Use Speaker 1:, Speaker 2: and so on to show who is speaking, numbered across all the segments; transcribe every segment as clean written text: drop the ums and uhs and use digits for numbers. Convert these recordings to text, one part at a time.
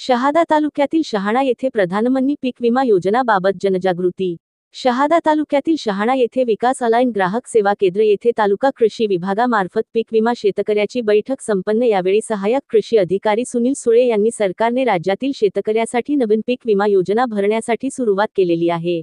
Speaker 1: शहादा तालुक्यातील शहाणा येथे प्रधानमंत्री पीक विमा योजनाबाबत जनजागृती। शहादा तालुक्यातील शहाणा येथे विकास अलाइन ग्राहक सेवा केंद्र येथे तालुका कृषी विभागामार्फत पीक विमा शेतकऱ्याची बैठक संपन्न। यावेळी सहाय्यक कृषी अधिकारी सुनील सुळे यांनी सरकारने राज्यातील शेतकऱ्यासाठी नवीन पीक विमा योजना भरण्यासाठी सुरुवात केलेली आहे।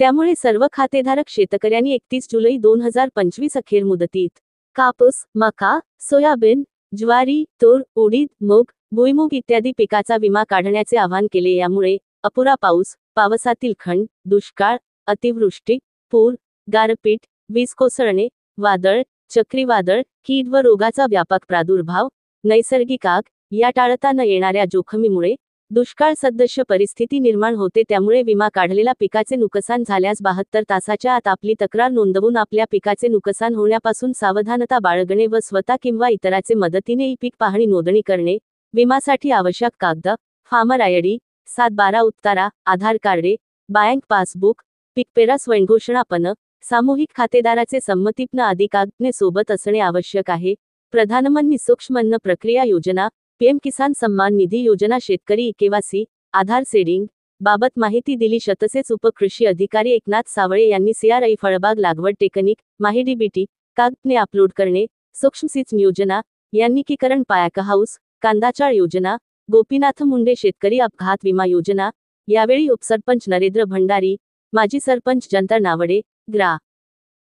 Speaker 1: त्यामुळे सर्व खातेधारक शेतकऱ्यांनी 31 जुलै 2025 अखेर मुदतीत कापूस, मका, सोयाबीन, ज्वारी, तूर, उडीद, मूग, भुईमूग इत्यादी पिकाचा विमा काढण्याचे आवाहन केले। यामुळे अपुरा पाऊस, पावसातील खंड, दुष्काळ, अतिवृष्टी, पूर, गारपीट, वीज कोसळणे, वादळ, चक्रीवादळ, कीड व रोगाचा व्यापक प्रादुर्भाव, नैसर्गिक आग या टाळता न येणाऱ्या जोखमीमुळे दुष्काळ सदृश परिस्थिती निर्माण होते। त्यामुळे विमा काढलेल्या पिकाचे नुकसान झाल्यास 72 तासाच्या आत आपली तक्रार नोंदवून आपल्या पिकाचे नुकसान होण्यापासून सावधानता बाळगणे व स्वतः किंवा इतरांचे मदतीने ई पीक पाहणी नोंदणी करणे। विमासाठी आवश्यक कागद, फार्मर आयडी, 7/12 उत्तारा, आधार कार्डे, बँक पासबुक, पीकपेरा स्वयंघोषणापत्र, सामूहिक खातेदाराचे संमतीपत्र आदी कागदने सोबत असणे आवश्यक आहे। प्रधानमंत्री सूक्ष्म अन्न प्रक्रिया योजना, पीएम किसान सन्मान निधी योजना शेतकरी केवायसी, आधार सेडिंग बाबत माहिती दिली। तसेच उपकृषी अधिकारी एकनाथ सावळे यांनी CRI फळबाग लागवड टेक्निक, माहिडीबीटी कागदने अपलोड करणे, सूक्ष्म सिंचन योजना, यांत्रिकीकरण पायाक हाऊस, कांदाचाळ योजना, गोपीनाथ मुंडे शेतकरी अपघात विमा योजना। यावेळी उपसरपंच नरेंद्र भंडारी, माजी सरपंच जंतर नावडे, ग्रा.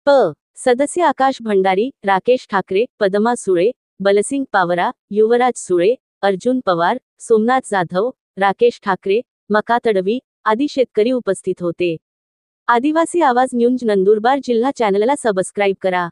Speaker 1: प. सदस्य आकाश भंडारी, राकेश ठाकरे, पद्मा सुळे, बलसिंग पावरा, युवराज सुळे, अर्जुन पवार, सोमनाथ जाधव, राकेश ठाकरे, मका तडवी आदी शेतकरी उपस्थित होते। आदिवासी आवाज न्यूज नंदुरबार जिल्हा चॅनलला सबस्क्राईब करा।